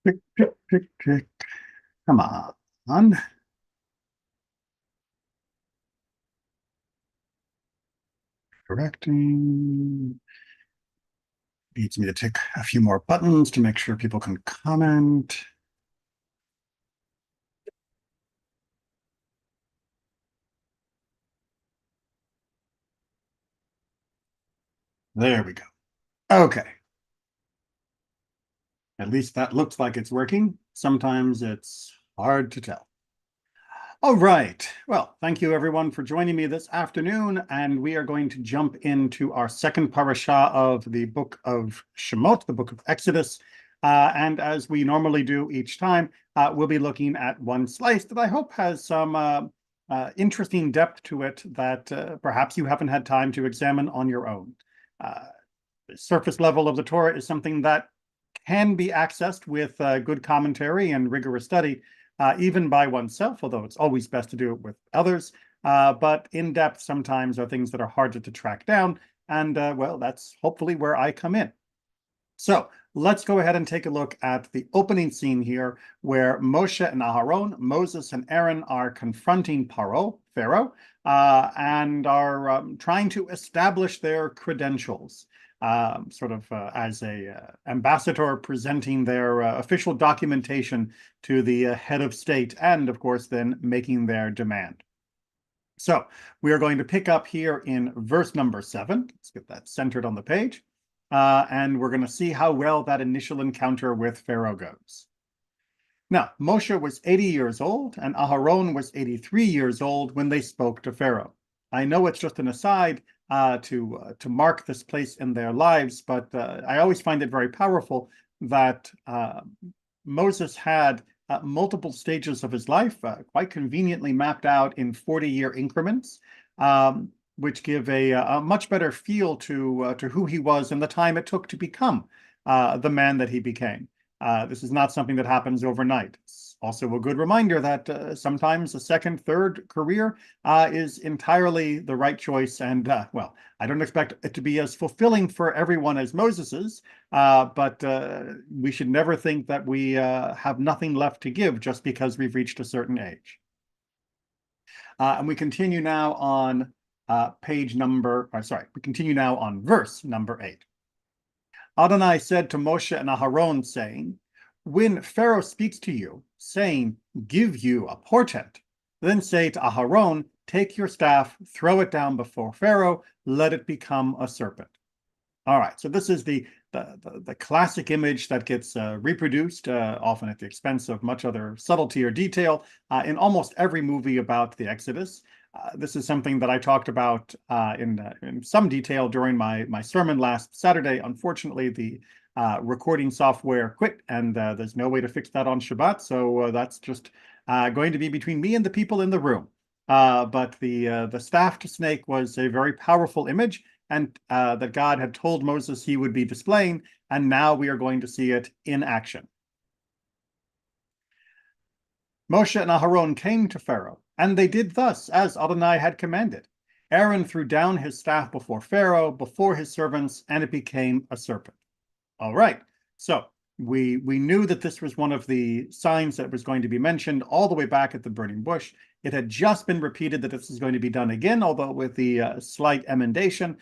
Tick, tick, tick, tick. Come on. Correcting. Needs me to tick a few more buttons to make sure people can comment. There we go. Okay. At least that looks like it's working. Sometimes it's hard to tell. All right. Well, thank you everyone for joining me this afternoon, and we are going to jump into our second parasha of the book of Shemot, the book of Exodus. And as we normally do each time, we'll be looking at one slice that I hope has some interesting depth to it that perhaps you haven't had time to examine on your own. The surface level of the Torah is something that can be accessed with good commentary and rigorous study, even by oneself, although it's always best to do it with others. But in-depth sometimes are things that are harder to track down. And well, that's hopefully where I come in. So let's go ahead and take a look at the opening scene here, where Moshe and Aharon, Moses and Aaron, are confronting Pharaoh, and are trying to establish their credentials. As a ambassador presenting their official documentation to the head of state, and of course then making their demand. So we are going to pick up here in verse number 7. Let's get that centered on the page. And we're going to see how well that initial encounter with Pharaoh goes. Now, Moshe was 80 years old and Aharon was 83 years old when they spoke to Pharaoh. I know it's just an aside to mark this place in their lives, but I always find it very powerful that Moses had multiple stages of his life, quite conveniently mapped out in 40-year increments, which give a much better feel to who he was and the time it took to become the man that he became. This is not something that happens overnight. It's also a good reminder that sometimes a second, third career is entirely the right choice. And well, I don't expect it to be as fulfilling for everyone as Moses's, but we should never think that we have nothing left to give just because we've reached a certain age. And we continue now on we continue now on verse number 8. Adonai said to Moshe and Aharon, saying, when Pharaoh speaks to you, saying, give you a portent, then say to Aharon, take your staff, throw it down before Pharaoh, let it become a serpent. All right, so this is the classic image that gets reproduced, often at the expense of much other subtlety or detail, in almost every movie about the Exodus. This is something that I talked about in some detail during my sermon last Saturday. Unfortunately, the recording software quit, and there's no way to fix that on Shabbat, so that's just going to be between me and the people in the room. But the staffed snake was a very powerful image, and that God had told Moses he would be displaying, and now we are going to see it in action. Moshe and Aharon came to Pharaoh, and they did thus as Adonai had commanded. Aaron threw down his staff before Pharaoh, before his servants, and it became a serpent. All right, so we knew that this was one of the signs that was going to be mentioned all the way back at the burning bush. It had just been repeated that this is going to be done again, although with the slight emendation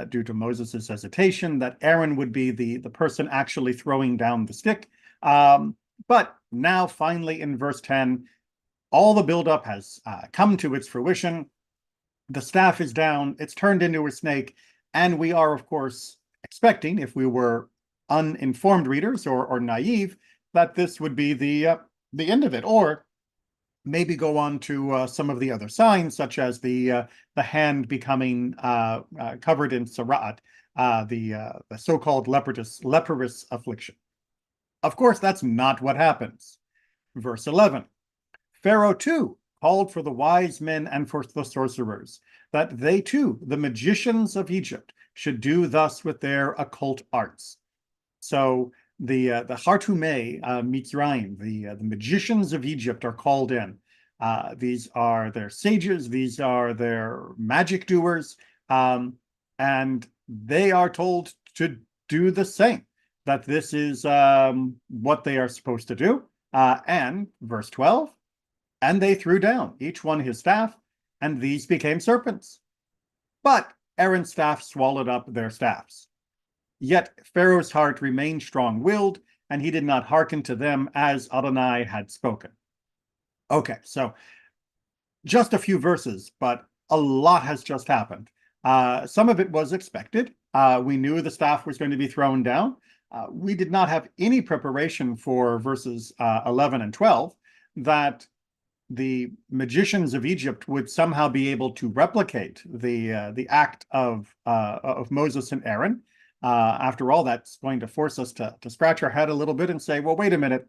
due to Moses' hesitation that Aaron would be the person actually throwing down the stick. But now, finally, in verse 10, all the buildup has come to its fruition. The staff is down, it's turned into a snake, and we are, of course, expecting, if we were uninformed readers or naive, that this would be the end of it, or maybe go on to some of the other signs, such as the hand becoming covered in sarat, the so-called leprous affliction. Of course, that's not what happens. Verse 11, Pharaoh too called for the wise men and for the sorcerers, that they too, the magicians of Egypt, should do thus with their occult arts. So the Hartumei Mitzrayim, the magicians of Egypt, are called in. These are their sages, these are their magic doers, and they are told to do the same. that this is what they are supposed to do. And verse 12, and they threw down each one his staff, and these became serpents. But Aaron's staff swallowed up their staffs. Yet Pharaoh's heart remained strong-willed, and he did not hearken to them as Adonai had spoken. Okay, so just a few verses, but a lot has just happened. Some of it was expected. We knew the staff was going to be thrown down. We did not have any preparation for verses 11 and 12, that the magicians of Egypt would somehow be able to replicate the act of Moses and Aaron. After all, that's going to force us to scratch our head a little bit and say, well, wait a minute,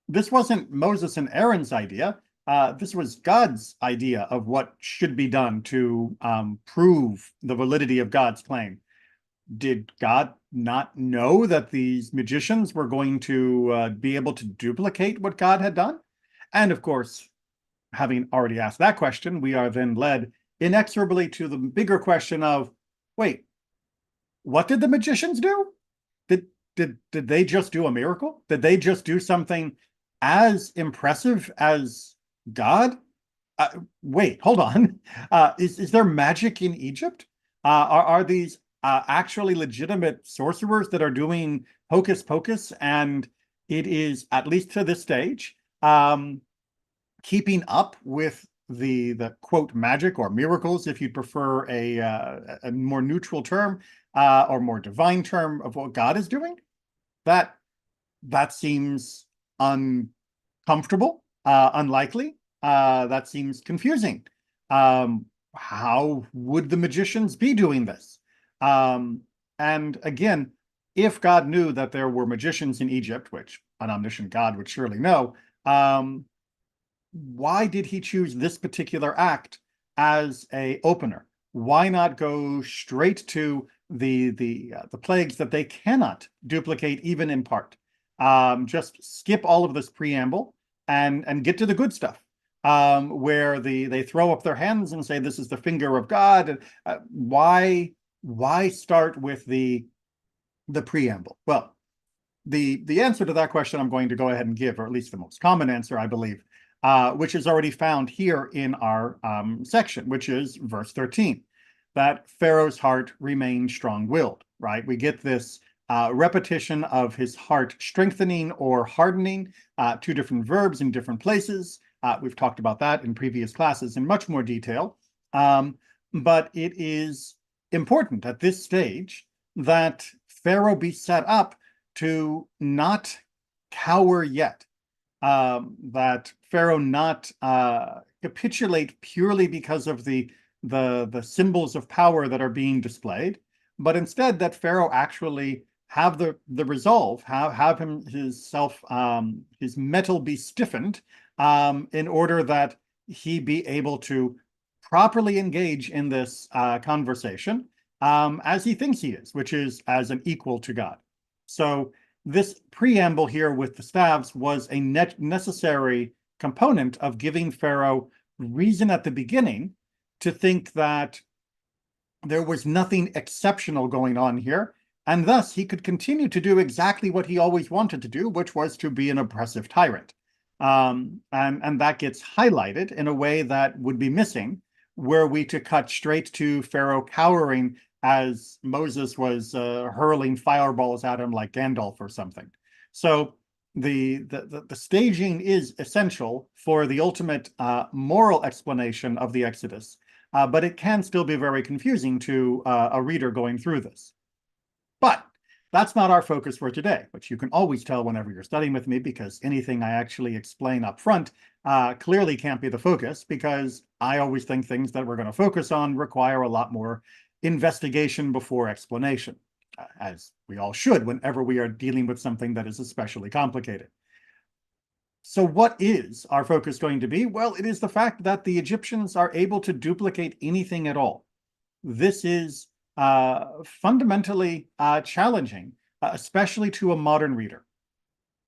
this wasn't Moses and Aaron's idea. This was God's idea of what should be done to prove the validity of God's claim. Did God not know that these magicians were going to be able to duplicate what God had done? And of course, having already asked that question, we are then led inexorably to the bigger question of, wait, what did the magicians do? Did they just do a miracle? Did they just do something as impressive as God? Wait, hold on. Is there magic in Egypt? Are these actually legitimate sorcerers that are doing hocus pocus? And it is, at least to this stage, keeping up with the quote magic or miracles, if you'd prefer a more neutral term or more divine term of what God is doing. That seems uncomfortable, unlikely. That seems confusing. How would the magicians be doing this? And again, if God knew that there were magicians in Egypt, which an omniscient God would surely know, why did he choose this particular act as a opener? Why not go straight to the plagues that they cannot duplicate even in part? Just skip all of this preamble and get to the good stuff, where they throw up their hands and say this is the finger of God. Why start with the preamble? Well, the answer to that question I'm going to go ahead and give, or at least the most common answer, I believe, which is already found here in our section, which is verse 13, that Pharaoh's heart remained strong-willed, right? We get this repetition of his heart strengthening or hardening, two different verbs in different places. We've talked about that in previous classes in much more detail. But it is important at this stage that Pharaoh be set up to not cower yet, that Pharaoh not capitulate purely because of the symbols of power that are being displayed, but instead that Pharaoh actually have the resolve, have his metal be stiffened, in order that he be able to properly engage in this conversation as he thinks he is, which is as an equal to God. So this preamble here with the staves was a necessary component of giving Pharaoh reason at the beginning to think that there was nothing exceptional going on here, and thus he could continue to do exactly what he always wanted to do, which was to be an oppressive tyrant. And that gets highlighted in a way that would be missing were we to cut straight to Pharaoh cowering as Moses was hurling fireballs at him like Gandalf or something. So the staging is essential for the ultimate moral explanation of the Exodus, but it can still be very confusing to a reader going through this. But that's not our focus for today, which you can always tell whenever you're studying with me, because anything I actually explain up front clearly can't be the focus, because I always think things that we're going to focus on require a lot more investigation before explanation, as we all should whenever we are dealing with something that is especially complicated. So what is our focus going to be? Well, it is the fact that the Egyptians are able to duplicate anything at all. This is fundamentally challenging, especially to a modern reader.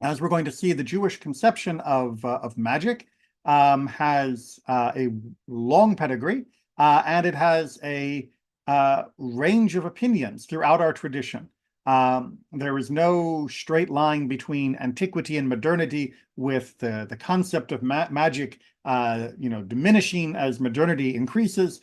As we're going to see, the Jewish conception of magic has a long pedigree, and it has a range of opinions throughout our tradition. There is no straight line between antiquity and modernity, with the concept of magic diminishing as modernity increases.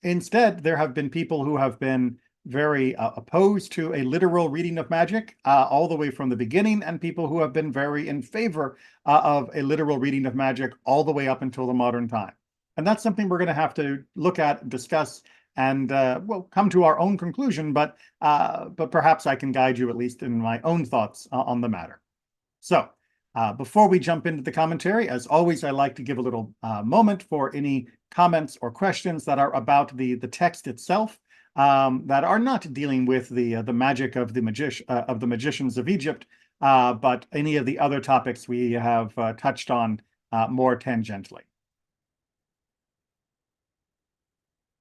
Instead, there have been people who have been very opposed to a literal reading of magic all the way from the beginning, and people who have been very in favor of a literal reading of magic all the way up until the modern time. And that's something we're going to have to look at, discuss, and we'll come to our own conclusion, but perhaps I can guide you at least in my own thoughts on the matter. So before we jump into the commentary, as always, I like to give a little moment for any comments or questions that are about the text itself, that are not dealing with the magic of the magicians of Egypt, but any of the other topics we have touched on more tangentially.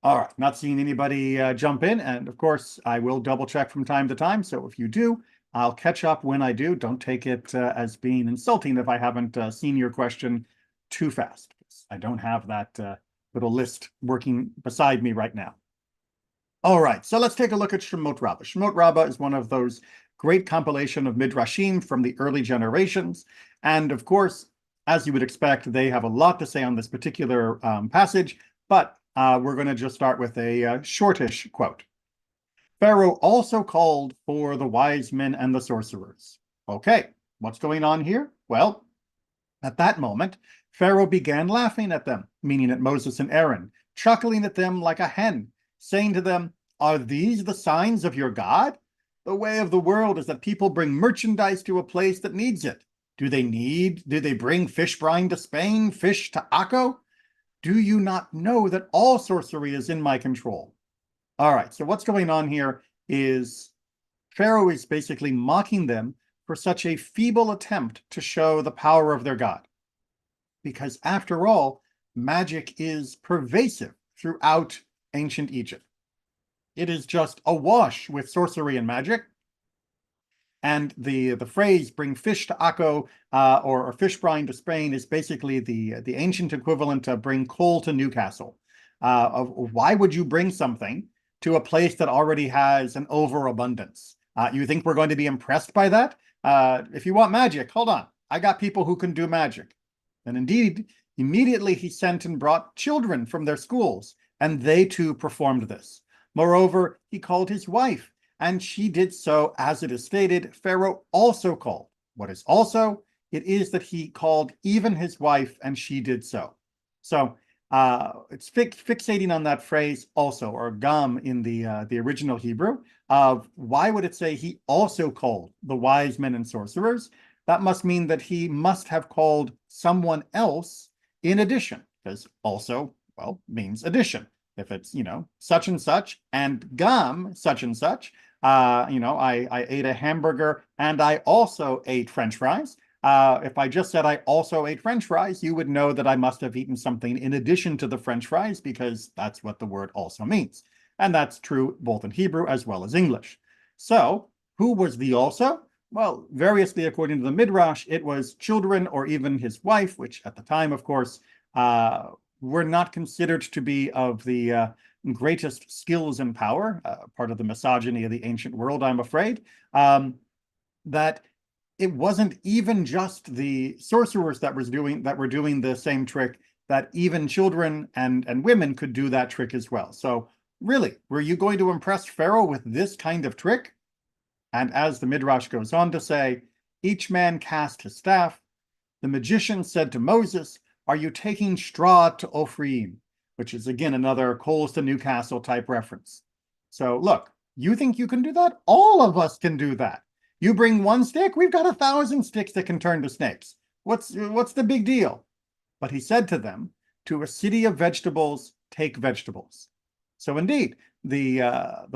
All right, not seeing anybody jump in, and of course, I will double check from time to time. So if you do, I'll catch up when I do. Don't take it as being insulting if I haven't seen your question too fast. I don't have that little list working beside me right now. All right, so let's take a look at Shemot Rabbah. Shemot Rabbah is one of those great compilation of midrashim from the early generations. And of course, as you would expect, they have a lot to say on this particular passage, but we're going to just start with a shortish quote. Pharaoh also called for the wise men and the sorcerers. Okay, what's going on here? Well, at that moment, Pharaoh began laughing at them, meaning at Moses and Aaron, chuckling at them like a hen, saying to them, "Are these the signs of your God? The way of the world is that people bring merchandise to a place that needs it. Do they bring fish brine to Spain, fish to Akko? Do you not know that all sorcery is in my control?" All right, so what's going on here is Pharaoh is basically mocking them for such a feeble attempt to show the power of their God. Because after all, magic is pervasive throughout ancient Egypt. It is just awash with sorcery and magic. And the phrase "bring fish to Akko" or fish brine to Spain is basically the ancient equivalent of "bring coal to Newcastle." Why would you bring something to a place that already has an overabundance? You think we're going to be impressed by that? If you want magic, hold on. I got people who can do magic. And indeed, immediately he sent and brought children from their schools, and they too performed this. Moreover, he called his wife, and she did so, as it is stated. Pharaoh also called. What is also? It is that he called even his wife, and she did so. So it's fixating on that phrase "also" or "gam" in the original Hebrew. Of why would it say he also called the wise men and sorcerers? That must mean that he must have called someone else in addition, because also, well, means addition. If it's, such and gam, such and such, I ate a hamburger and I also ate French fries. If I just said I also ate French fries, you would know that I must have eaten something in addition to the French fries, because that's what the word "also" means. And that's true both in Hebrew as well as English. So who was the "also"? Well, variously according to the Midrash, it was children or even his wife, which at the time, of course, were not considered to be of the greatest skills and power, part of the misogyny of the ancient world, I'm afraid, that it wasn't even just the sorcerers that were doing the same trick, that even children and women could do that trick as well. So really, were you going to impress Pharaoh with this kind of trick? And as the Midrash goes on to say, each man cast his staff. The magician said to Moses, "Are you taking straw to Ophrim?" Which is, again, another coals to Newcastle type reference. So look, you think you can do that? All of us can do that. You bring one stick, we've got 1,000 sticks that can turn to snakes. What's the big deal? But he said to them, "To a city of vegetables, take vegetables." So indeed, the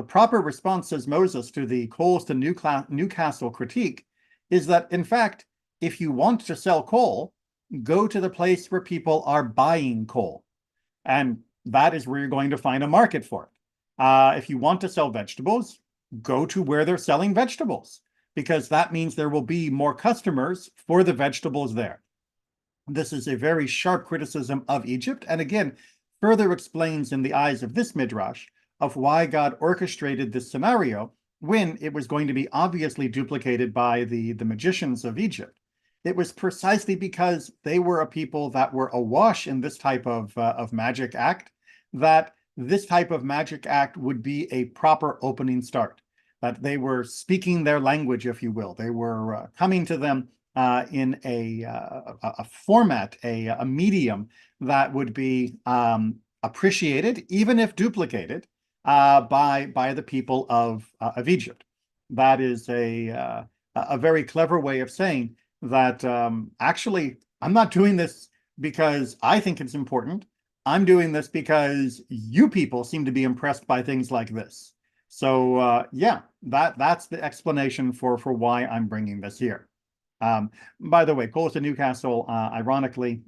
proper response, says Moses, to the coals to Newcastle critique is that, in fact, if you want to sell coal, go to the place where people are buying coal. And that is where you're going to find a market for it. If you want to sell vegetables, go to where they're selling vegetables, because that means there will be more customers for the vegetables there. This is a very sharp criticism of Egypt, and again, further explains in the eyes of this Midrash of why God orchestrated this scenario, when it was going to be obviously duplicated by the magicians of Egypt. It was precisely because they were a people that were awash in this type of magic act that this type of magic act would be a proper opening start, that they were speaking their language, if you will. They were coming to them in a format, a medium that would be appreciated, even if duplicated, by the people of Egypt. That is a very clever way of saying that actually, I'm not doing this because I think it's important. I'm doing this because you people seem to be impressed by things like this. So yeah, that's the explanation for why I'm bringing this here. By the way, coals to Newcastle, ironically,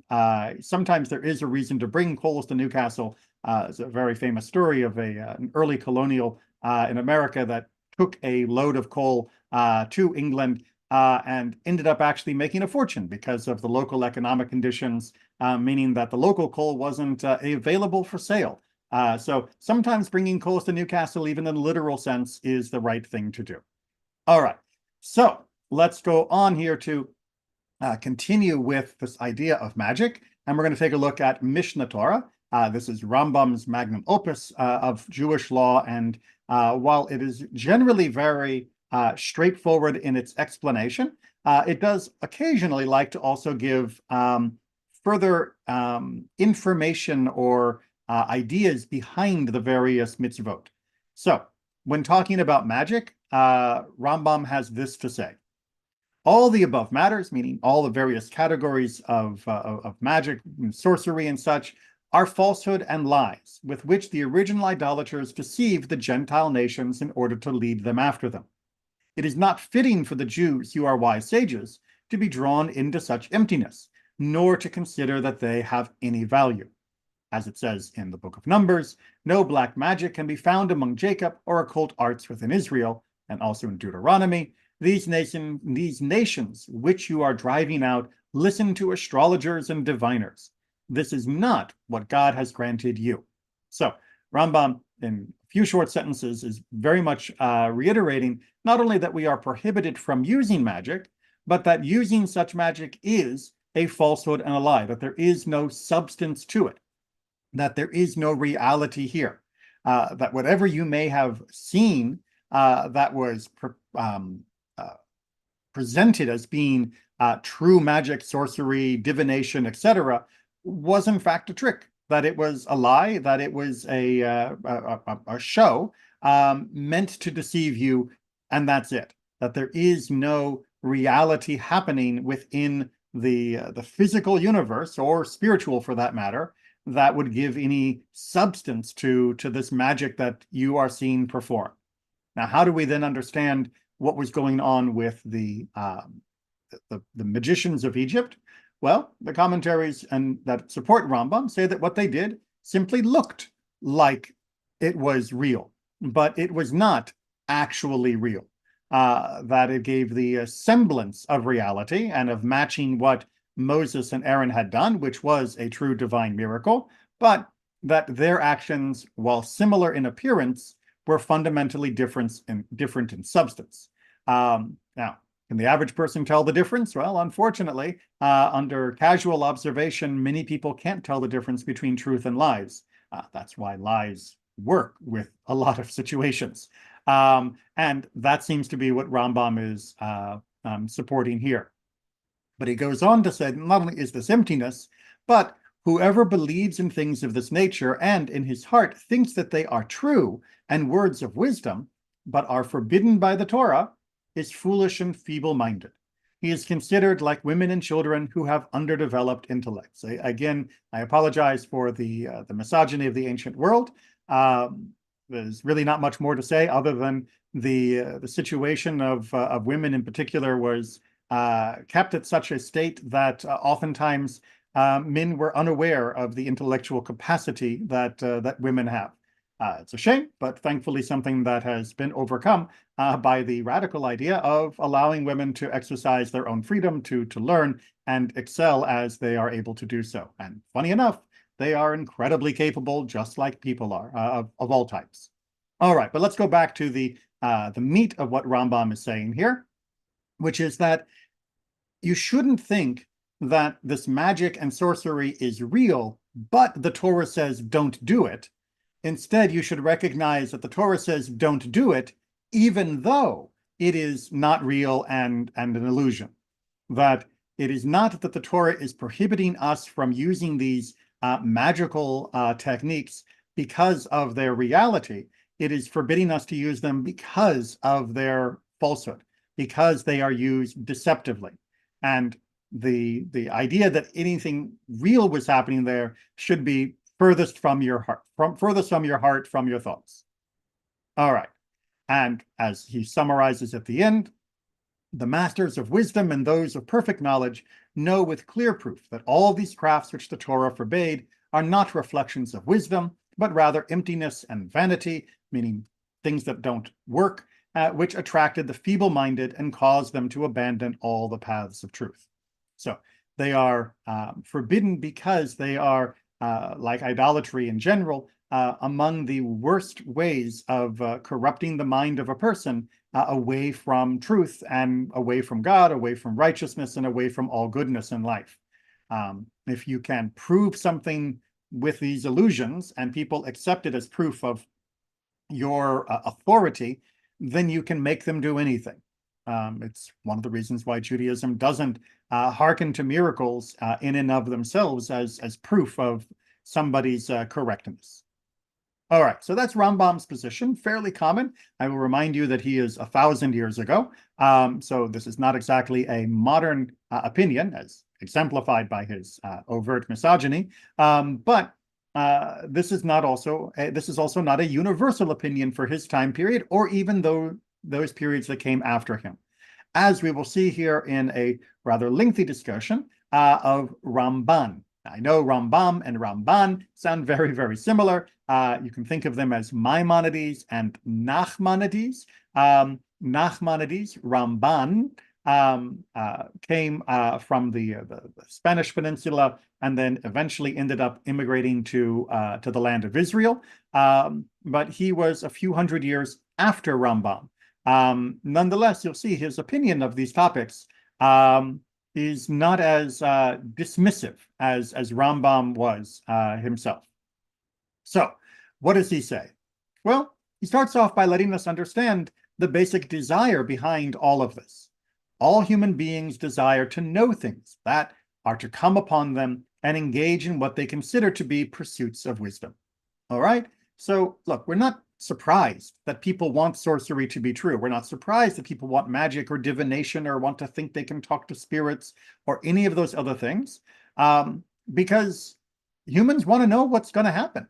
sometimes there is a reason to bring coals to Newcastle. It's a very famous story of an early colonial in America that took a load of coal to England and ended up actually making a fortune because of the local economic conditions, meaning that the local coal wasn't available for sale. So sometimes bringing coals to Newcastle, even in a literal sense, is the right thing to do. All right, so let's go on here to continue with this idea of magic, and we're going to take a look at Mishneh Torah. This is Rambam's magnum opus of Jewish law, and while it is generally very straightforward in its explanation, it does occasionally like to also give further information or ideas behind the various mitzvot. So when talking about magic, Rambam has this to say. All the above matters, meaning all the various categories of magic, and sorcery, and such, are falsehood and lies, with which the original idolaters deceived the Gentile nations in order to lead them after them. It is not fitting for the Jews, who are wise sages, to be drawn into such emptiness, nor to consider that they have any value. As it says in the book of Numbers, no black magic can be found among Jacob or occult arts within Israel, and also in Deuteronomy, these nations which you are driving out listen to astrologers and diviners. This is not what God has granted you. So Rambam, in a few short sentences, is very much reiterating not only that we are prohibited from using magic, but that using such magic is a falsehood and a lie, that there is no substance to it, that there is no reality here, that whatever you may have seen that was presented as being true magic, sorcery, divination, etc., was in fact a trick, that it was a lie, that it was a show meant to deceive you, and that's it. That there is no reality happening within the physical universe, or spiritual for that matter, that would give any substance to this magic that you are seeing perform. Now, how do we then understand what was going on with the magicians of Egypt? Well, the commentaries and that support Rambam say that what they did simply looked like it was real, but it was not actually real. That it gave the semblance of reality and of matching what Moses and Aaron had done, which was a true divine miracle, but that their actions, while similar in appearance, were fundamentally different in substance. Now, can the average person tell the difference? Well, unfortunately, under casual observation, many people can't tell the difference between truth and lies. That's why lies work with a lot of situations. And that seems to be what Rambam is supporting here. But he goes on to say, not only is this emptiness, but whoever believes in things of this nature and in his heart thinks that they are true and words of wisdom, but are forbidden by the Torah, is foolish and feeble-minded. He is considered like women and children who have underdeveloped intellects. Again, I apologize for the misogyny of the ancient world. There's really not much more to say other than the situation of women in particular was kept at such a state that oftentimes men were unaware of the intellectual capacity that women have. It's a shame, but thankfully something that has been overcome by the radical idea of allowing women to exercise their own freedom to learn and excel as they are able to do so. And funny enough, they are incredibly capable, just like people are, of all types. All right, but let's go back to the the meat of what Rambam is saying here, which is that you shouldn't think that this magic and sorcery is real, but the Torah says don't do it. Instead, you should recognize that the Torah says don't do it, even though it is not real and an illusion. That it is not that the Torah is prohibiting us from using these magical techniques because of their reality. It is forbidding us to use them because of their falsehood, because they are used deceptively. And the idea that anything real was happening there should be furthest from your heart, from your thoughts. All right. And as he summarizes at the end, the masters of wisdom and those of perfect knowledge know with clear proof that all these crafts which the Torah forbade are not reflections of wisdom, but rather emptiness and vanity, meaning things that don't work, which attracted the feeble-minded and caused them to abandon all the paths of truth. So they are forbidden because they are, like idolatry in general, among the worst ways of corrupting the mind of a person away from truth and away from God, away from righteousness, and away from all goodness in life. If you can prove something with these illusions and people accept it as proof of your authority, then you can make them do anything. It's one of the reasons why Judaism doesn't hearken to miracles in and of themselves as proof of somebody's correctness. All right, so that's Rambam's position, fairly common. I will remind you that he is 1,000 years ago. So this is not exactly a modern opinion, as exemplified by his overt misogyny. But this is also not a universal opinion for his time period, or even those periods that came after him, as we will see here in a rather lengthy discussion of Ramban. I know Rambam and Ramban sound very, very similar. You can think of them as Maimonides and Nachmanides. Nachmanides, Ramban, came from the Spanish Peninsula and then eventually ended up immigrating to the land of Israel. But he was a few hundred years after Rambam. Nonetheless, you'll see his opinion of these topics is not as dismissive as Rambam was himself. So, what does he say? Well, he starts off by letting us understand the basic desire behind all of this. All human beings desire to know things that are to come upon them and engage in what they consider to be pursuits of wisdom. All right? So, look, we're not surprised that people want sorcery to be true. We're not surprised that people want magic or divination or want to think they can talk to spirits or any of those other things, because humans want to know what's going to happen.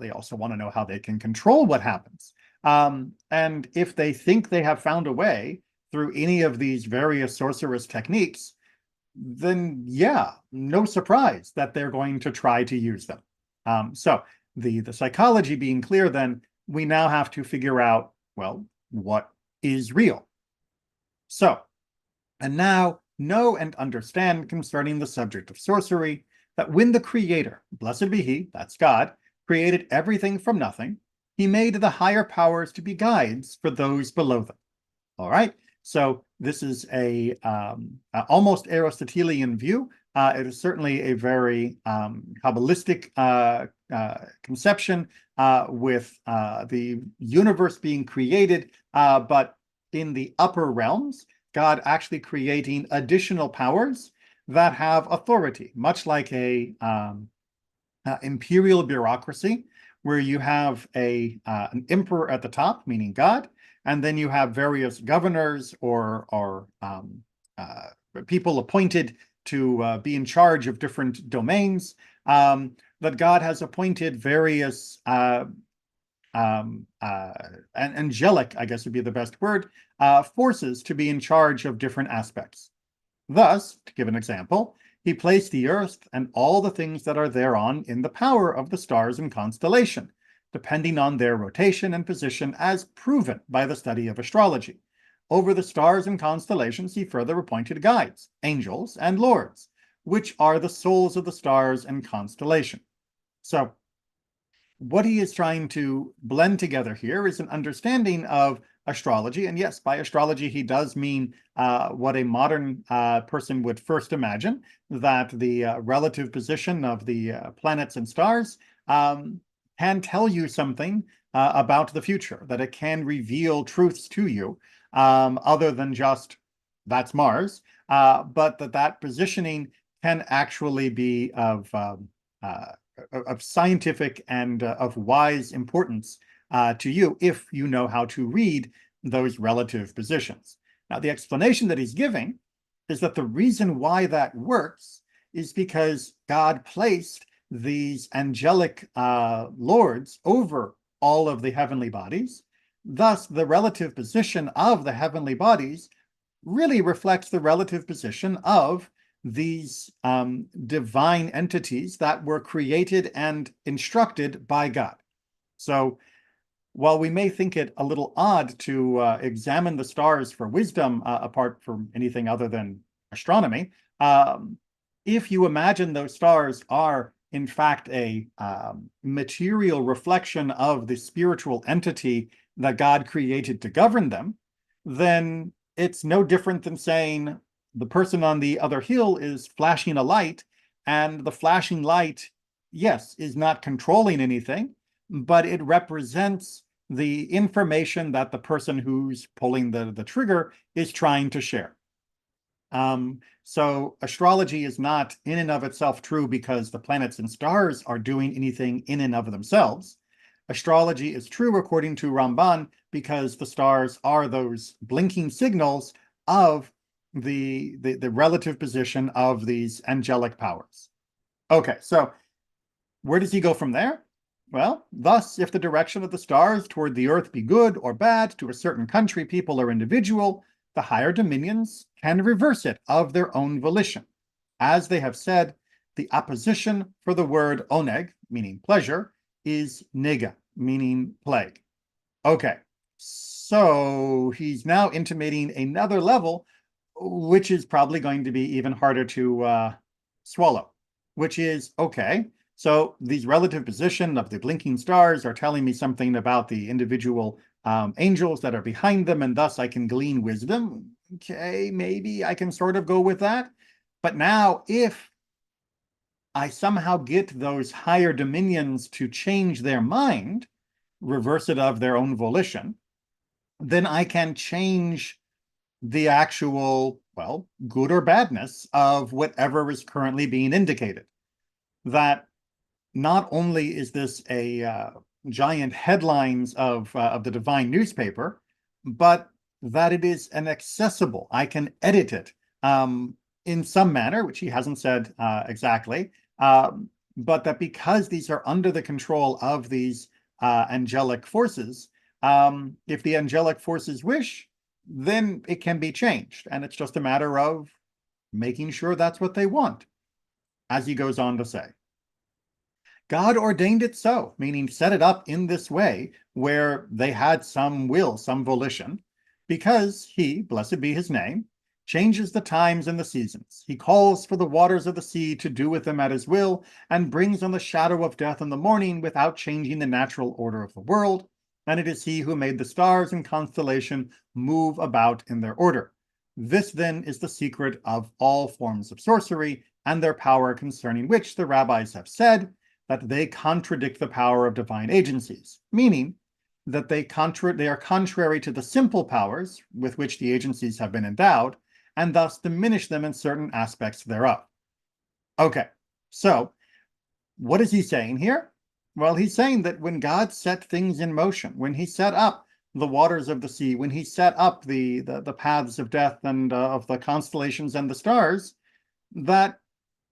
They also want to know how they can control what happens. And if they think they have found a way through any of these various sorcerous techniques, then yeah, no surprise that they're going to try to use them. So the psychology being clear, then we now have to figure out, well, what is real? So, and now know and understand concerning the subject of sorcery, that when the Creator, blessed be He, that's God, created everything from nothing, He made the higher powers to be guides for those below them. All right, so this is a almost Aristotelian view. It is certainly a very Kabbalistic conception with the universe being created, but in the upper realms, God actually creating additional powers that have authority, much like a imperial bureaucracy, where you have an emperor at the top, meaning God, and then you have various governors or people appointed to be in charge of different domains, that God has appointed various angelic, I guess would be the best word, forces to be in charge of different aspects. Thus, to give an example, He placed the earth and all the things that are thereon in the power of the stars and constellation, depending on their rotation and position as proven by the study of astrology. Over the stars and constellations, He further appointed guides, angels, and lords, which are the souls of the stars and constellation. So, what he is trying to blend together here is an understanding of astrology. And yes, by astrology, he does mean what a modern person would first imagine, that the relative position of the planets and stars can tell you something about the future, that it can reveal truths to you other than just that's Mars, but that positioning can actually be of scientific and of wise importance to you if you know how to read those relative positions. Now, the explanation that he's giving is that the reason why that works is because God placed these angelic lords over all of the heavenly bodies. Thus, the relative position of the heavenly bodies really reflects the relative position of these divine entities that were created and instructed by God. So while we may think it a little odd to examine the stars for wisdom apart from anything other than astronomy, if you imagine those stars are in fact a material reflection of the spiritual entity that God created to govern them, then it's no different than saying the person on the other hill is flashing a light, and the flashing light, yes, is not controlling anything, but it represents the information that the person who's pulling the trigger is trying to share. So astrology is not in and of itself true because the planets and stars are doing anything in and of themselves. Astrology is true according to Ramban because the stars are those blinking signals of the relative position of these angelic powers. Okay, so where does he go from there? Well, thus, if the direction of the stars toward the earth be good or bad to a certain country, people, or individual, the higher dominions can reverse it of their own volition. As they have said, the opposition for the word oneg, meaning pleasure, is nega, meaning plague. Okay, so he's now intimating another level, which is probably going to be even harder to swallow, which is, okay, so these relative position of the blinking stars are telling me something about the individual angels that are behind them, and thus I can glean wisdom. Okay, maybe I can sort of go with that. But now, if I somehow get those higher dominions to change their mind, reverse it of their own volition, then I can change the actual, well, good or badness of whatever is currently being indicated. That not only is this a giant headlines of the divine newspaper, but that it is an accessible. I can edit it in some manner, which he hasn't said exactly, but that because these are under the control of these angelic forces, if the angelic forces wish, then it can be changed. And it's just a matter of making sure that's what they want, as he goes on to say. God ordained it so, meaning set it up in this way where they had some will, some volition, because he, blessed be his name, changes the times and the seasons. He calls for the waters of the sea to do with them at his will, and brings on the shadow of death in the morning without changing the natural order of the world. And it is he who made the stars and constellation move about in their order. This then is the secret of all forms of sorcery and their power, concerning which the rabbis have said that they contradict the power of divine agencies, meaning that they are contrary to the simple powers with which the agencies have been endowed, and thus diminish them in certain aspects thereof. Okay, so what is he saying here? Well, he's saying that when God set things in motion, when he set up the waters of the sea, when he set up the paths of death and of the constellations and the stars, that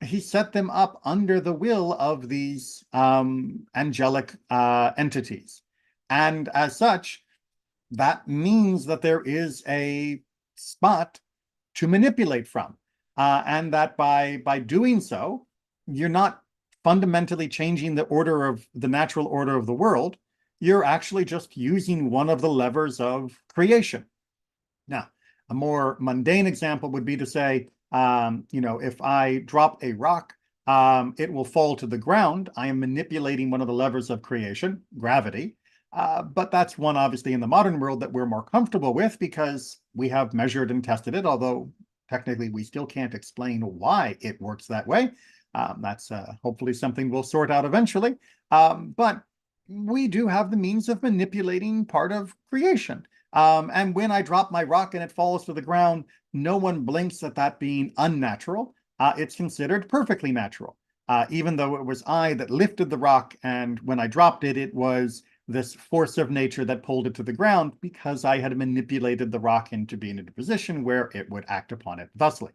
he set them up under the will of these angelic entities. And as such, that means that there is a spot to manipulate from. And that by doing so, you're not fundamentally changing the order of the natural order of the world. You're actually just using one of the levers of creation. Now, a more mundane example would be to say, if I drop a rock, it will fall to the ground. I am manipulating one of the levers of creation, gravity. But that's one, obviously, in the modern world that we're more comfortable with because we have measured and tested it, although technically we still can't explain why it works that way. That's hopefully something we'll sort out eventually. But we do have the means of manipulating part of creation. And when I drop my rock and it falls to the ground, no one blinks at that being unnatural. It's considered perfectly natural, even though it was I that lifted the rock, and when I dropped it, it was this force of nature that pulled it to the ground because I had manipulated the rock into being in a position where it would act upon it thusly.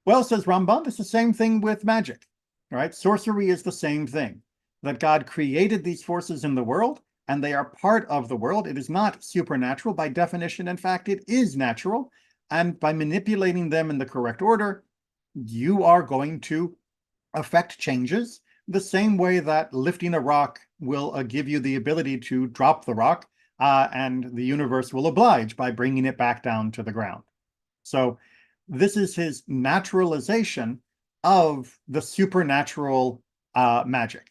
Well, says Ramban, it's the same thing with magic. All right, sorcery is the same thing. That God created these forces in the world, and they are part of the world. It is not supernatural by definition. In fact, it is natural. And by manipulating them in the correct order, you are going to affect changes the same way that lifting a rock will give you the ability to drop the rock, and the universe will oblige by bringing it back down to the ground. So this is his naturalization of the supernatural magic.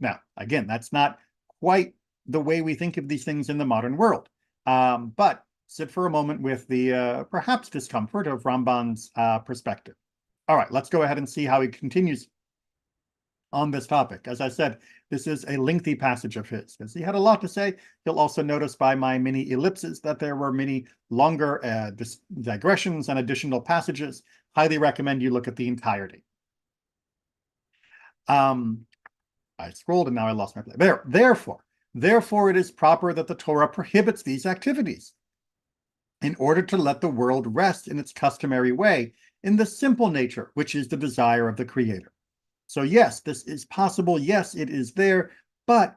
Now, again, that's not quite the way we think of these things in the modern world. But sit for a moment with the perhaps discomfort of Ramban's perspective. All right, let's go ahead and see how he continues on this topic. As I said, this is a lengthy passage of his because he had a lot to say. You'll also notice by my many ellipses that there were many longer digressions and additional passages. Highly recommend you look at the entirety. I scrolled and now I lost my place. Therefore, it is proper that the Torah prohibits these activities in order to let the world rest in its customary way, in the simple nature, which is the desire of the Creator. So yes, this is possible. Yes, it is there, but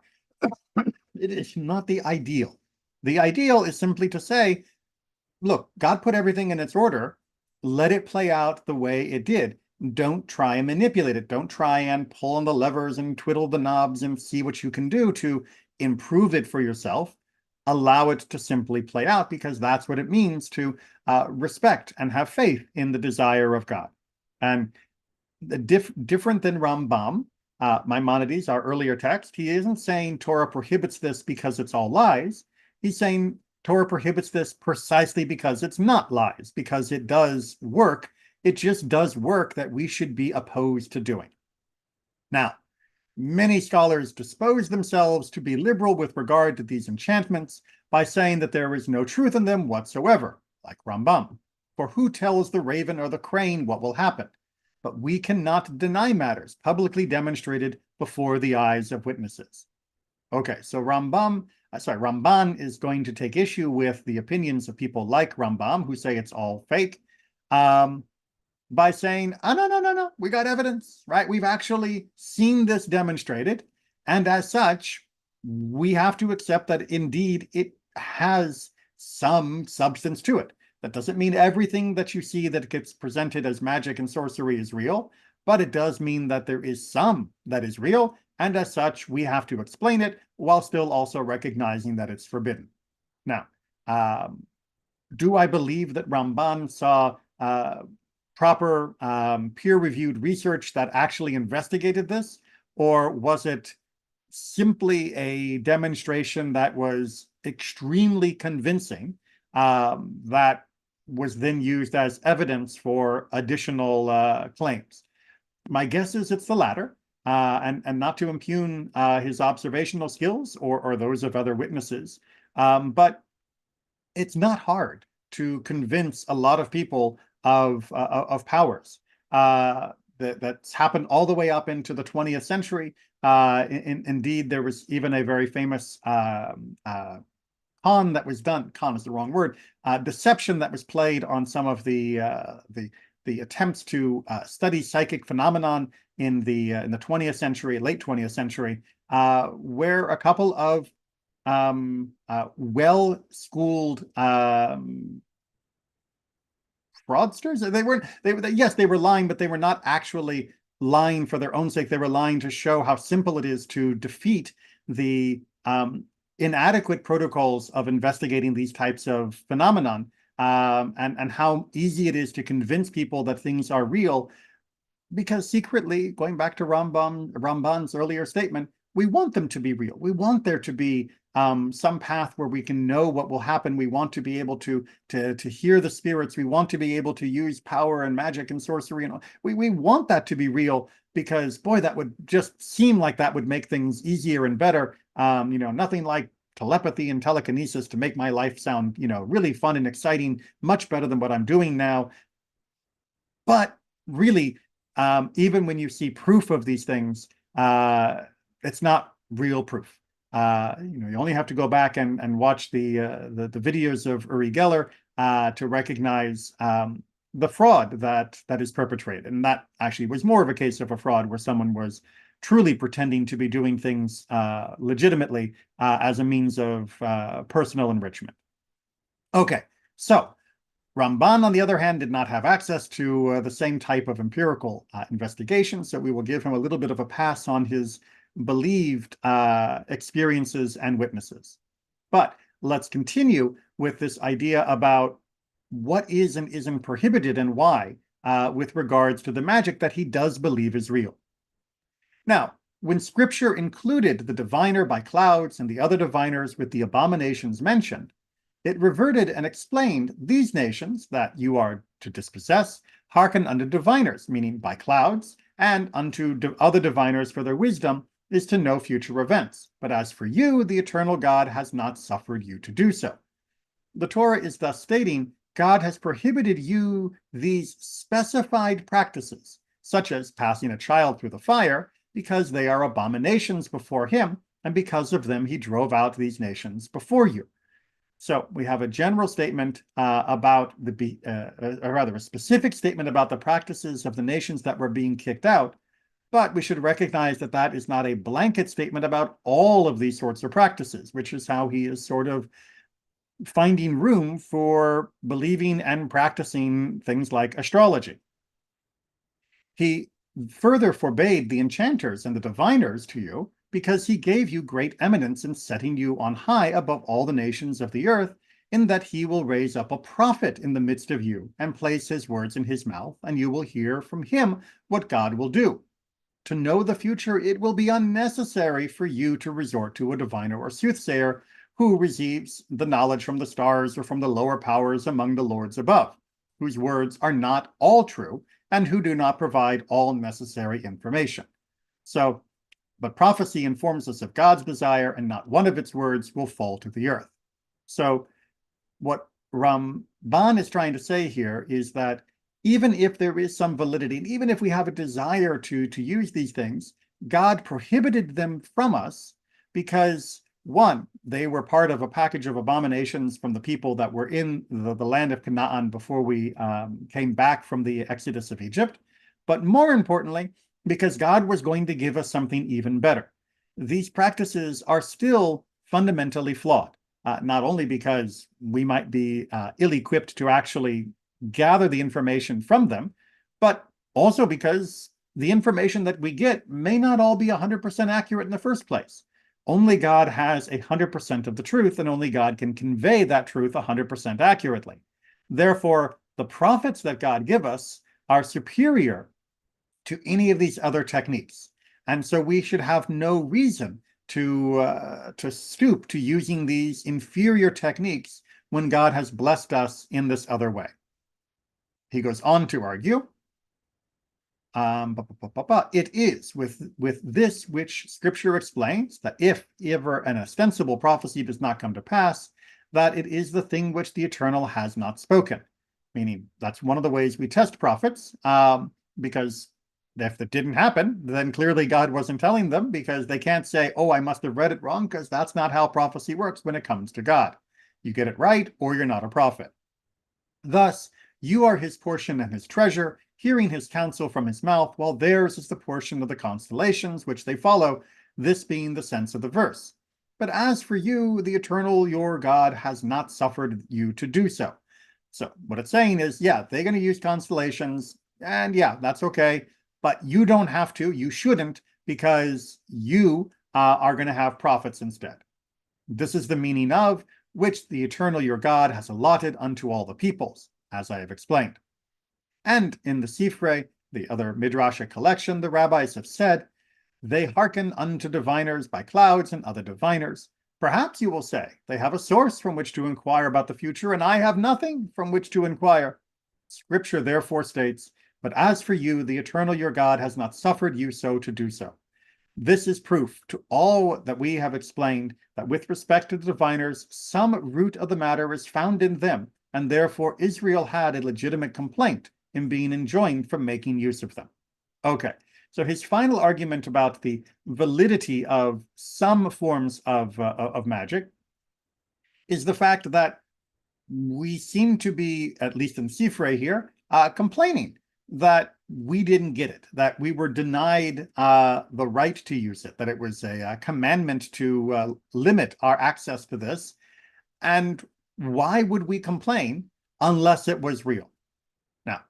it is not the ideal. The ideal is simply to say, look, God put everything in its order. Let it play out the way it did. Don't try and manipulate it. Don't try and pull on the levers and twiddle the knobs and see what you can do to improve it for yourself. Allow it to simply play out, because that's what it means to respect and have faith in the desire of God. And different than Rambam, Maimonides, our earlier text, he isn't saying Torah prohibits this because it's all lies. He's saying Torah prohibits this precisely because it's not lies, because it does work. It just does work that we should be opposed to doing. Now, many scholars dispose themselves to be liberal with regard to these enchantments by saying that there is no truth in them whatsoever, like Rambam. For who tells the raven or the crane what will happen? But we cannot deny matters publicly demonstrated before the eyes of witnesses. Okay, so Ramban is going to take issue with the opinions of people like Rambam, who say it's all fake, by saying, oh, no, we got evidence, right? We've actually seen this demonstrated. And as such, we have to accept that indeed it has some substance to it. That doesn't mean everything that you see that gets presented as magic and sorcery is real, but it does mean that there is some that is real. And as such, we have to explain it while still also recognizing that it's forbidden. Now, do I believe that Ramban saw proper peer-reviewed research that actually investigated this? Or was it simply a demonstration that was extremely convincing, that was then used as evidence for additional claims? My guess is it's the latter, and not to impugn his observational skills or those of other witnesses, but it's not hard to convince a lot of people of powers. That's happened all the way up into the 20th century. Indeed, there was even a very famous con that was done. Con is the wrong word. Deception that was played on some of the attempts to study psychic phenomenon in the 20th century, late 20th century, where a couple of well-schooled fraudsters. Yes, they were lying, but they were not actually lying for their own sake. They were lying to show how simple it is to defeat the inadequate protocols of investigating these types of phenomenon, and how easy it is to convince people that things are real, because secretly, going back to Ramban's earlier statement, we want them to be real. We want there to be some path where we can know what will happen. We want to be able to hear the spirits. We want to be able to use power and magic and sorcery, and we want that to be real, because boy, that would just seem like that would make things easier and better. Nothing like telepathy and telekinesis to make my life sound, really fun and exciting, much better than what I'm doing now. But really, even when you see proof of these things, it's not real proof. You only have to go back and watch the videos of Uri Geller to recognize the fraud that is perpetrated. And that actually was more of a case of a fraud where someone was truly pretending to be doing things legitimately as a means of personal enrichment. Okay, so Ramban, on the other hand, did not have access to the same type of empirical investigation, so we will give him a little bit of a pass on his believed experiences and witnesses. But let's continue with this idea about what is and isn't prohibited and why with regards to the magic that he does believe is real. Now, when scripture included the diviner by clouds and the other diviners with the abominations mentioned, it reverted and explained these nations that you are to dispossess hearken unto diviners, meaning by clouds, and unto other diviners for their wisdom is to know future events. But as for you, the eternal God has not suffered you to do so. The Torah is thus stating, God has prohibited you these specified practices, such as passing a child through the fire, because they are abominations before him, and because of them he drove out these nations before you. So we have a general statement about or rather a specific statement about the practices of the nations that were being kicked out, but we should recognize that that is not a blanket statement about all of these sorts of practices, which is how he is sort of finding room for believing and practicing things like astrology. He further forbade the enchanters and the diviners to you, because he gave you great eminence in setting you on high above all the nations of the earth, in that he will raise up a prophet in the midst of you, and place his words in his mouth, and you will hear from him what God will do. To know the future, it will be unnecessary for you to resort to a diviner or soothsayer who receives the knowledge from the stars or from the lower powers among the lords above, whose words are not all true, and who do not provide all necessary information. But prophecy informs us of God's desire, and not one of its words will fall to the earth. So what Ramban is trying to say here is that even if there is some validity, and even if we have a desire to use these things, God prohibited them from us because, one, they were part of a package of abominations from the people that were in the land of Canaan before we came back from the exodus of Egypt. But more importantly, because God was going to give us something even better. These practices are still fundamentally flawed, not only because we might be ill-equipped to actually gather the information from them, but also because the information that we get may not all be 100% accurate in the first place. Only God has 100% of the truth, and only God can convey that truth 100% accurately. Therefore, the prophets that God give us are superior to any of these other techniques. And so we should have no reason to stoop to using these inferior techniques when God has blessed us in this other way. He goes on to argue, it is with this which Scripture explains, that if ever an ostensible prophecy does not come to pass, that it is the thing which the Eternal has not spoken. Meaning, that's one of the ways we test prophets, because if it didn't happen, then clearly God wasn't telling them, because they can't say, oh, I must have read it wrong, because that's not how prophecy works when it comes to God. You get it right, or you're not a prophet. Thus, you are his portion and his treasure, hearing his counsel from his mouth, while theirs is the portion of the constellations which they follow, this being the sense of the verse. But as for you, the Eternal, your God, has not suffered you to do so. So what it's saying is, yeah, they're going to use constellations, and yeah, that's okay. But you don't have to, you shouldn't, because you are going to have prophets instead. This is the meaning of which the Eternal your God has allotted unto all the peoples, as I have explained. And in the Sifrei, the other Midrashic collection, the rabbis have said, they hearken unto diviners by clouds and other diviners, Perhaps you will say, they have a source from which to inquire about the future, and I have nothing from which to inquire. Scripture therefore states, but as for you, the eternal your God has not suffered you so to do so. This is proof to all that we have explained that with respect to the diviners, some root of the matter is found in them, and therefore Israel had a legitimate complaint in being enjoined from making use of them. Okay, so his final argument about the validity of some forms of magic is the fact that we seem to be, at least in Sifre here, complaining that we didn't get it, that we were denied the right to use it, that it was a commandment to limit our access to this. And why would we complain unless it was real? Now,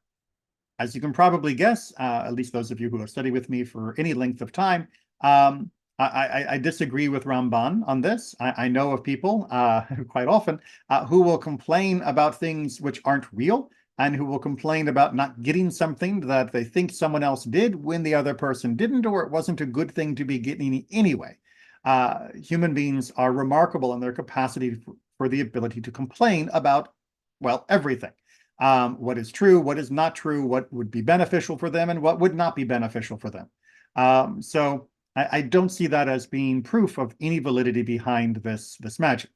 as you can probably guess, at least those of you who have studied with me for any length of time, I disagree with Ramban on this. I know of people quite often who will complain about things which aren't real and who will complain about not getting something that they think someone else did when the other person didn't, or it wasn't a good thing to be getting anyway. Human beings are remarkable in their capacity for the ability to complain about, well, everything. What is true, what is not true, what would be beneficial for them, and what would not be beneficial for them. So I don't see that as being proof of any validity behind this magic.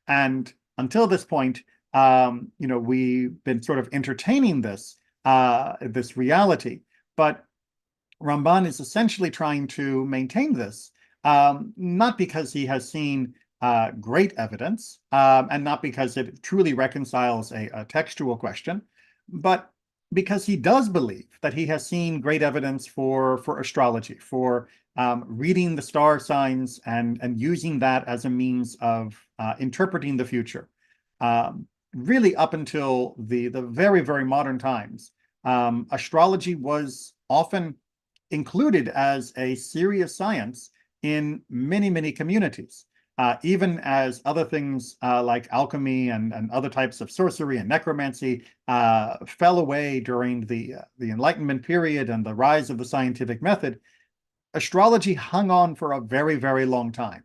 And until this point, we've been sort of entertaining this reality, but Ramban is essentially trying to maintain this, not because he has seen great evidence, and not because it truly reconciles a textual question, but because he does believe that he has seen great evidence for astrology, for reading the star signs and using that as a means of interpreting the future. Really up until the very, very modern times, astrology was often included as a serious science in many, many communities. Even as other things like alchemy and other types of sorcery and necromancy fell away during the Enlightenment period and the rise of the scientific method, astrology hung on for a very, very long time.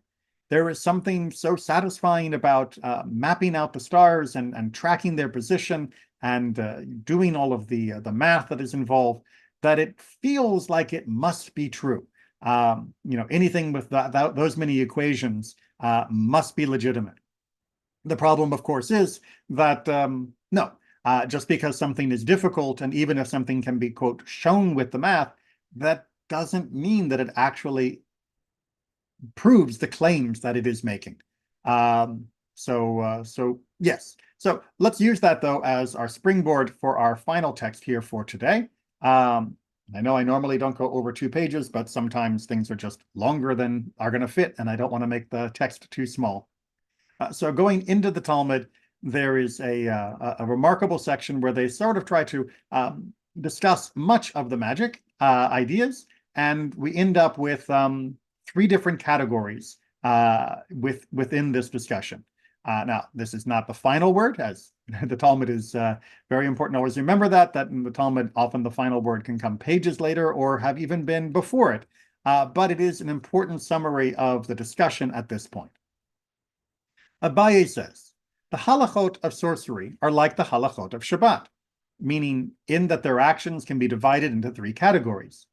There is something so satisfying about mapping out the stars and tracking their position and doing all of the math that is involved, that it feels like it must be true. Anything with those many equations must be legitimate. The problem, of course, is that no, just because something is difficult, and even if something can be, quote, shown with the math, that doesn't mean that it actually proves the claims that it is making. So yes. So let's use that, though, as our springboard for our final text here for today. I know I normally don't go over 2 pages, but sometimes things are just longer than are going to fit, and I don't want to make the text too small. So going into the Talmud, there is a remarkable section where they sort of try to discuss much of the magic ideas, and we end up with 3 different categories within this discussion. Now, this is not the final word, as the Talmud is very important to always remember that in the Talmud, often the final word can come pages later or have even been before it. But it is an important summary of the discussion at this point. Abaye says, the halachot of sorcery are like the halachot of Shabbat, meaning in that their actions can be divided into 3 categories.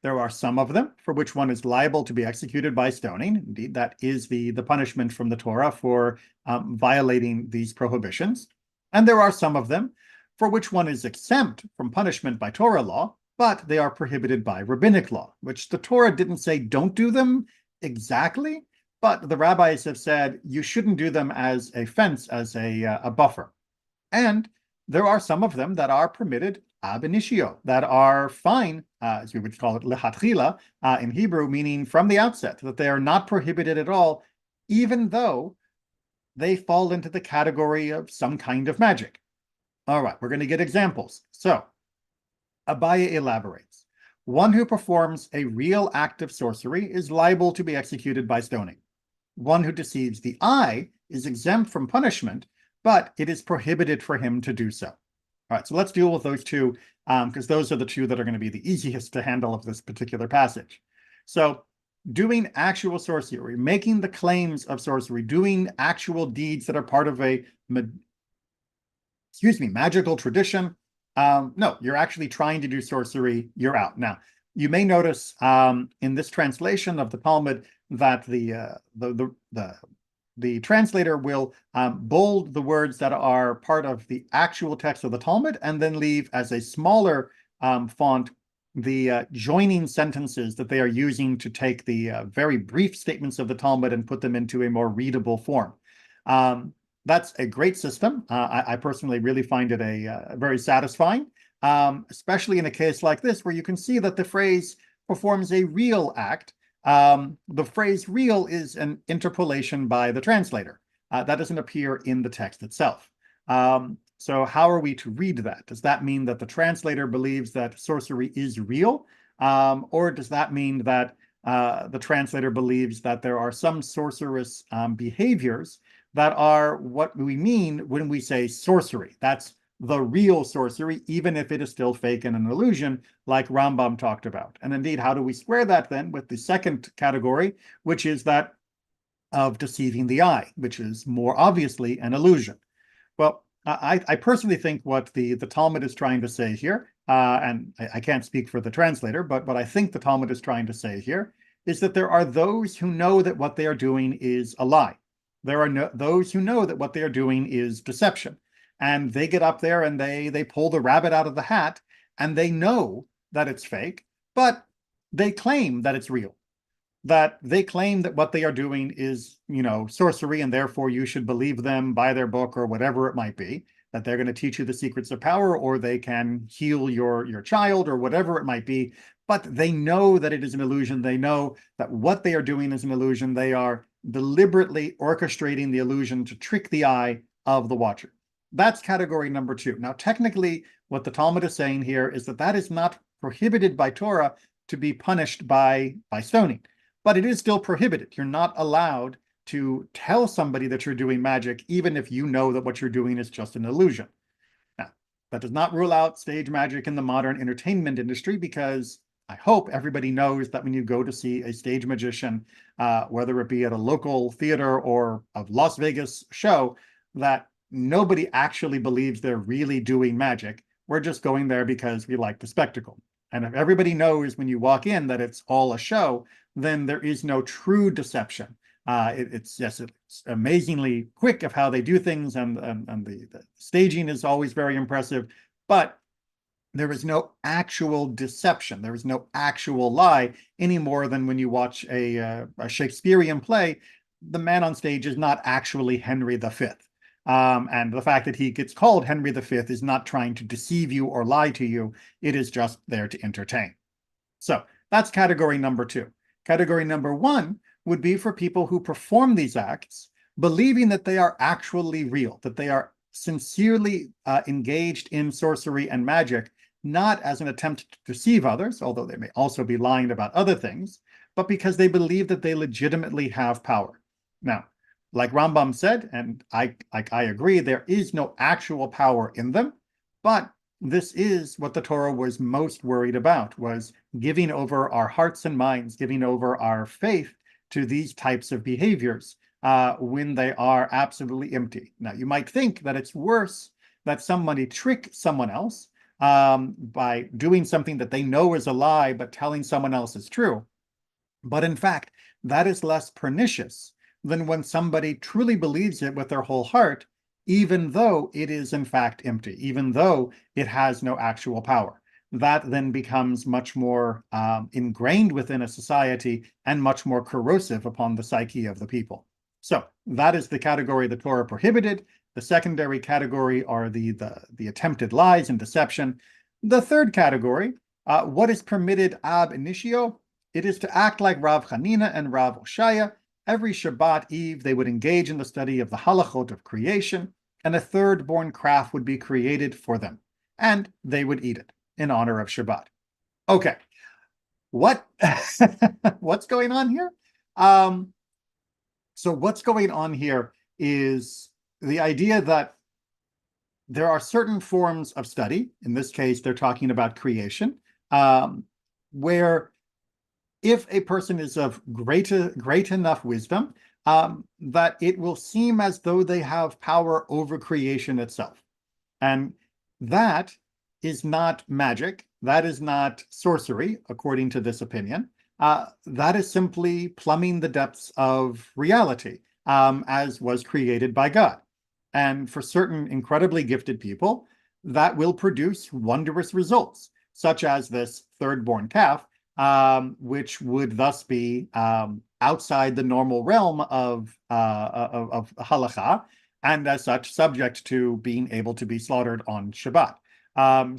There are some of them for which one is liable to be executed by stoning. Indeed, that is the punishment from the Torah for violating these prohibitions. And there are some of them for which one is exempt from punishment by Torah law, but they are prohibited by rabbinic law, which the Torah didn't say don't do them exactly, but the rabbis have said you shouldn't do them as a fence, as a buffer. And there are some of them that are permitted ab initio, that are fine, as we would call it lechatchila in Hebrew, meaning from the outset, that they are not prohibited at all, even though they fall into the category of some kind of magic. All right, we're going to get examples. So Abaye elaborates. One who performs a real act of sorcery is liable to be executed by stoning. One who deceives the eye is exempt from punishment, but it is prohibited for him to do so. All right, so let's deal with those 2, because those are the 2 that are going to be the easiest to handle of this particular passage. So doing actual sorcery, making the claims of sorcery, doing actual deeds that are part of a magical tradition. No, you're actually trying to do sorcery, you're out. Now, you may notice in this translation of the Talmud that the translator will bold the words that are part of the actual text of the Talmud and then leave as a smaller font the joining sentences that they are using to take the very brief statements of the Talmud and put them into a more readable form. That's a great system. I personally really find it a very satisfying, especially in a case like this where you can see that the phrase performs a real act. The phrase real is an interpolation by the translator. That doesn't appear in the text itself. So how are we to read that? Does that mean that the translator believes that sorcery is real? Or does that mean that the translator believes that there are some sorcerous behaviors that are what we mean when we say sorcery? That's the real sorcery, even if it is still fake and an illusion, like Rambam talked about. And indeed, how do we square that then with the second category, which is that of deceiving the eye, which is more obviously an illusion? Well, I personally think what the Talmud is trying to say here, and I can't speak for the translator, but what I think the Talmud is trying to say here is that there are those who know that what they are doing is a lie. There are those who know that what they are doing is deception. And they get up there and they pull the rabbit out of the hat, and they know that it's fake, but they claim that it's real. That they claim that what they are doing is, sorcery, and therefore you should believe them, buy their book, or whatever it might be, that they're going to teach you the secrets of power, or they can heal your child, or whatever it might be. But they know that it is an illusion. They know that what they are doing is an illusion. They are deliberately orchestrating the illusion to trick the eye of the watcher. That's category number 2. Now, technically, what the Talmud is saying here is that is not prohibited by Torah to be punished by stoning. But it is still prohibited. You're not allowed to tell somebody that you're doing magic, even if you know that what you're doing is just an illusion. Now, that does not rule out stage magic in the modern entertainment industry, because I hope everybody knows that when you go to see a stage magician, whether it be at a local theater or a Las Vegas show, that nobody actually believes they're really doing magic. We're just going there because we like the spectacle. And if everybody knows when you walk in that it's all a show, then there is no true deception. It's amazingly quick of how they do things, and the staging is always very impressive, but there is no actual deception. There is no actual lie any more than when you watch a Shakespearean play. The man on stage is not actually Henry V. And the fact that he gets called Henry V is not trying to deceive you or lie to you. It is just there to entertain. So that's category number 2. Category number 1 would be for people who perform these acts, believing that they are actually real, that they are sincerely engaged in sorcery and magic, not as an attempt to deceive others, although they may also be lying about other things, but because they believe that they legitimately have power. Now, like Rambam said, and I agree, there is no actual power in them, but this is what the Torah was most worried about, was giving over our hearts and minds, giving over our faith to these types of behaviors when they are absolutely empty. Now, you might think that it's worse that somebody trick someone else by doing something that they know is a lie, but telling someone else is true. But in fact, that is less pernicious than when somebody truly believes it with their whole heart, even though it is in fact empty, even though it has no actual power. That then becomes much more ingrained within a society and much more corrosive upon the psyche of the people. So that is the category the Torah prohibited. The secondary category are the attempted lies and deception. The third category, what is permitted ab initio? It is to act like Rav Hanina and Rav Oshaya. Every Shabbat Eve, they would engage in the study of the halachot of creation, and a third-born calf would be created for them, and they would eat it in honor of Shabbat. Okay, what's going on here? So what's going on here is the idea that there are certain forms of study. In this case, they're talking about creation, where if a person is of great enough wisdom, that it will seem as though they have power over creation itself. And that is not magic. That is not sorcery, according to this opinion. That is simply plumbing the depths of reality, as was created by God. And for certain incredibly gifted people, that will produce wondrous results, such as this third-born calf, which would thus be outside the normal realm of halakha, and as such subject to being able to be slaughtered on Shabbat.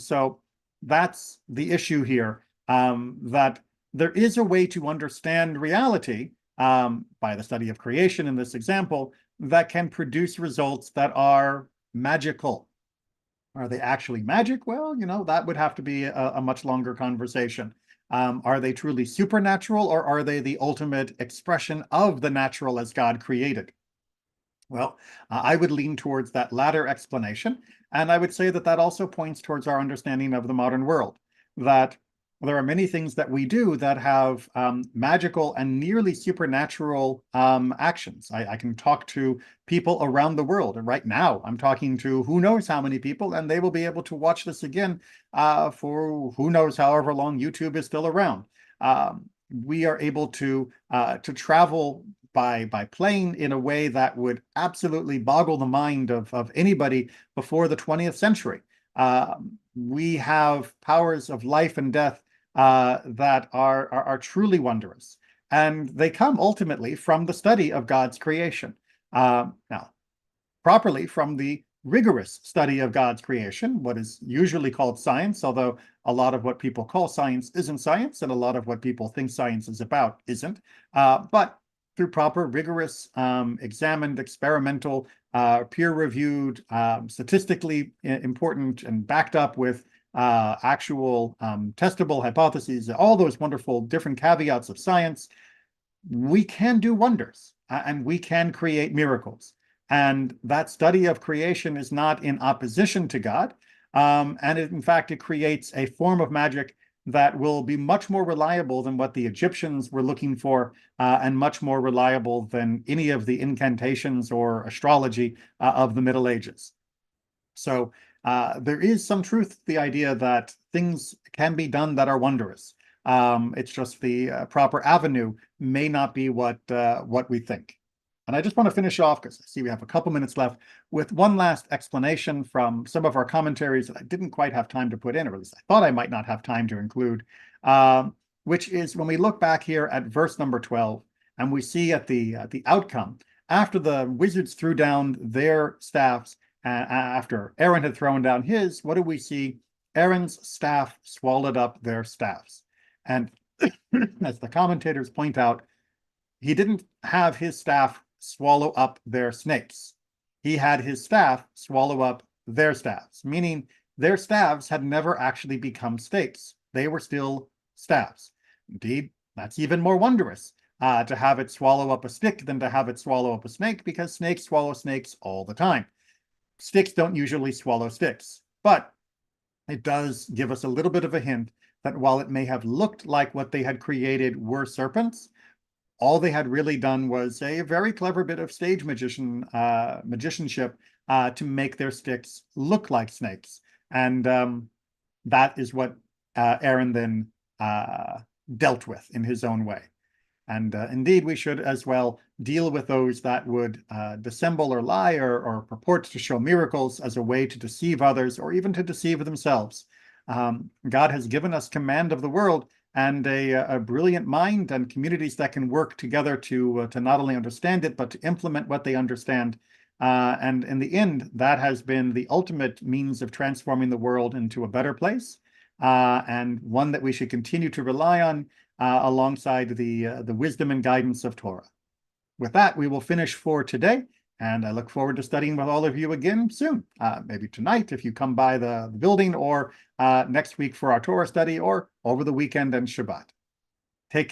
So that's the issue here, that there is a way to understand reality by the study of creation in this example that can produce results that are magical. Are they actually magic? Well, that would have to be a much longer conversation. Are they truly supernatural, or are they the ultimate expression of the natural as God created? Well, I would lean towards that latter explanation, and I would say that that also points towards our understanding of the modern world, that there are many things that we do that have magical and nearly supernatural actions. I can talk to people around the world, and right now I'm talking to who knows how many people, and they will be able to watch this again for who knows however long YouTube is still around. We are able to travel by plane in a way that would absolutely boggle the mind of anybody before the 20th century. We have powers of life and death that are truly wondrous, and they come ultimately from the study of God's creation. Now, properly from the rigorous study of God's creation, what is usually called science, although a lot of what people call science isn't science, and a lot of what people think science is about isn't. But through proper, rigorous, examined, experimental, peer-reviewed, statistically important, and backed up with actual testable hypotheses, all those wonderful different caveats of science, we can do wonders and we can create miracles. And that study of creation is not in opposition to God. And in fact, it creates a form of magic that will be much more reliable than what the Egyptians were looking for, and much more reliable than any of the incantations or astrology of the Middle Ages. So there is some truth to the idea that things can be done that are wondrous. It's just the proper avenue may not be what we think. And I just want to finish off, because I see we have a couple minutes left, with one last explanation from some of our commentaries that I didn't quite have time to put in, or at least I thought I might not have time to include, which is when we look back here at verse number 12, and we see at the outcome, after the wizards threw down their staffs, after Aaron had thrown down his, what do we see? Aaron's staff swallowed up their staffs. And as the commentators point out, he didn't have his staff swallow up their snakes. He had his staff swallow up their staffs, meaning their staffs had never actually become stakes. They were still staffs. Indeed, that's even more wondrous, to have it swallow up a stick than to have it swallow up a snake, because snakes swallow snakes all the time. Sticks don't usually swallow sticks, but it does give us a little bit of a hint that while it may have looked like what they had created were serpents, all they had really done was a very clever bit of stage magicianship to make their sticks look like snakes. And that is what Aaron then dealt with in his own way. And indeed, we should as well deal with those that would dissemble or lie or purport to show miracles as a way to deceive others or even to deceive themselves. God has given us command of the world and a brilliant mind and communities that can work together to not only understand it, but to implement what they understand. And in the end, that has been the ultimate means of transforming the world into a better place, and one that we should continue to rely on alongside the wisdom and guidance of Torah. With that, we will finish for today, and I look forward to studying with all of you again soon. Maybe tonight if you come by the building, or next week for our Torah study, or over the weekend and Shabbat.